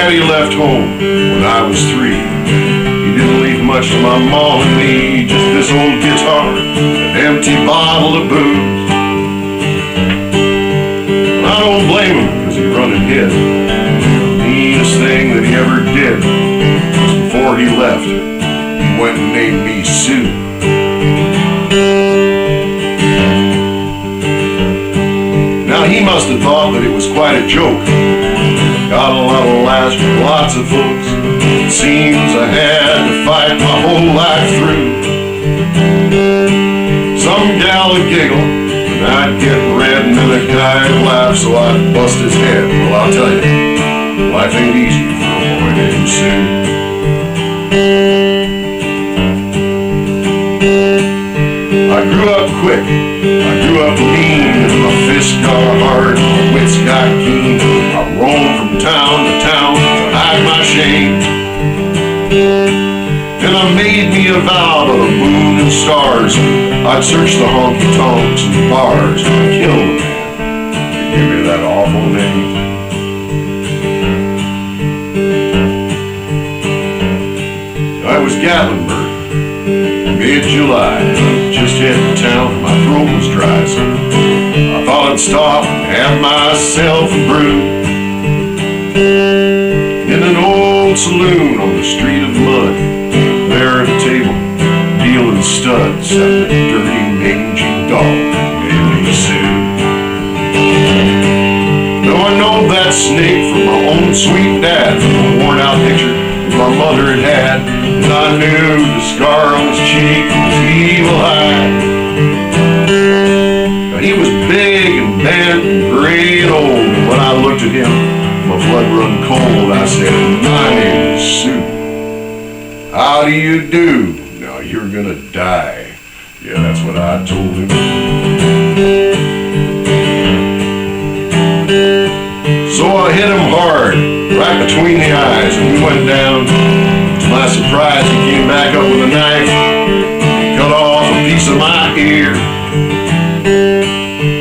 Daddy left home when I was 3. He didn't leave much to my mom and me, just this old guitar, an empty bottle of booze. I don't blame him, cause he run ahead. The meanest thing that he ever did was before he left, he went and named me Sue. Now he must have thought that it was quite a joke. Got a lot of laughs from lots of folks. It seems I had to fight my whole life through. Some gal would giggle, and I'd get red, and then a guy would laugh, so I'd bust his head. Well, I'll tell you, life ain't easy for a boy named Sue. I grew up quick, I grew up mean, and my fists got hard, my wits got keen. I roamed from town to town to hide my shame. And I made me a vow to the moon and stars, I'd search the honky-tonks and bars and kill a man to give me that awful name. I was Gatlinburg, mid-July. I was just heading town and my throat was dry, so I thought I'd stop and have myself a brew. In an old saloon on the street of mud, there at a table, dealing studs, sat a dirty, mangy dog named Sue. Now I know that snake from my own sweet dad, from a worn-out picture my mother had had, and I knew the scar on his cheek was evil eye. Now he was big and bent and gray and old, and when I looked at him, my blood run cold. I said, "My name is Sue. How do you do? Now you're gonna die." Yeah, that's what I told him. So I hit him hard, right between the eyes, and he went down. To my surprise, he came back up with a knife, cut off a piece of my ear.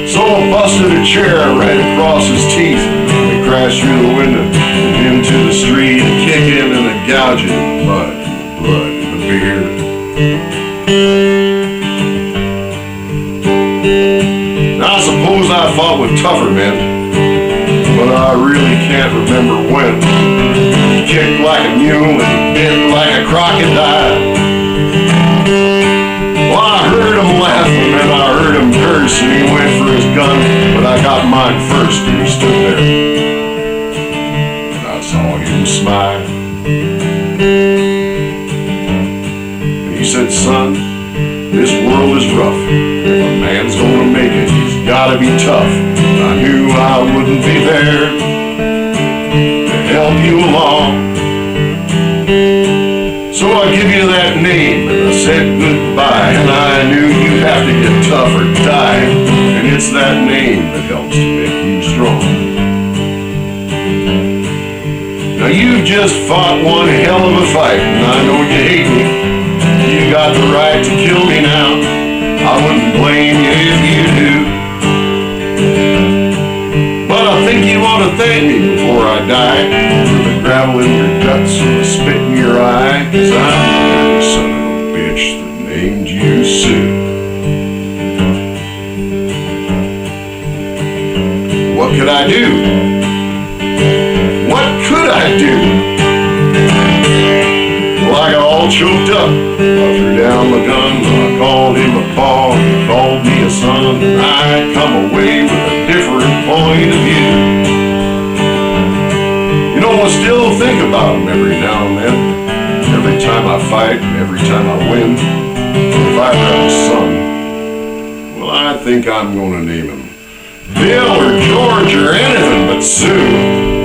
So I busted a chair right across his teeth, and we crashed through the window and into the street, and kicking and a gouging the mud, the blood, and the beer. Now I suppose I fought with tougher men, but I really can't remember when. He kicked like a mule and bit like a crocodile. Well, I heard him laugh and then I heard him curse, and he went for his gun, but I got mine first, and he stood there. And I saw him smile. And he said, "Son, this world is rough. If a man's gonna make it, he's gotta be tough." And I knew I wouldn't be there to help you along. So I give you that name, and I said goodbye. And I knew you'd have to get tough or die, and it's that name that helps to make you strong. Now you just fought one hell of a fight, and I know you hate me. You got the right to kill me now. I wouldn't blame you if you do. But I think you ought to thank me before I die for the gravel in your guts and the spit in your eye, 'cause I'm the son of a bitch that named you Sue. What could I do? What could I do? Well, I got all choked up. I threw down the gun, I called him a paw, he called me a son, and I come away with a different point of view. You know, I still think about him every now and then. Every time I fight and every time I win. If I have a son, well, I think I'm gonna name him Bill or George or anything but Sue.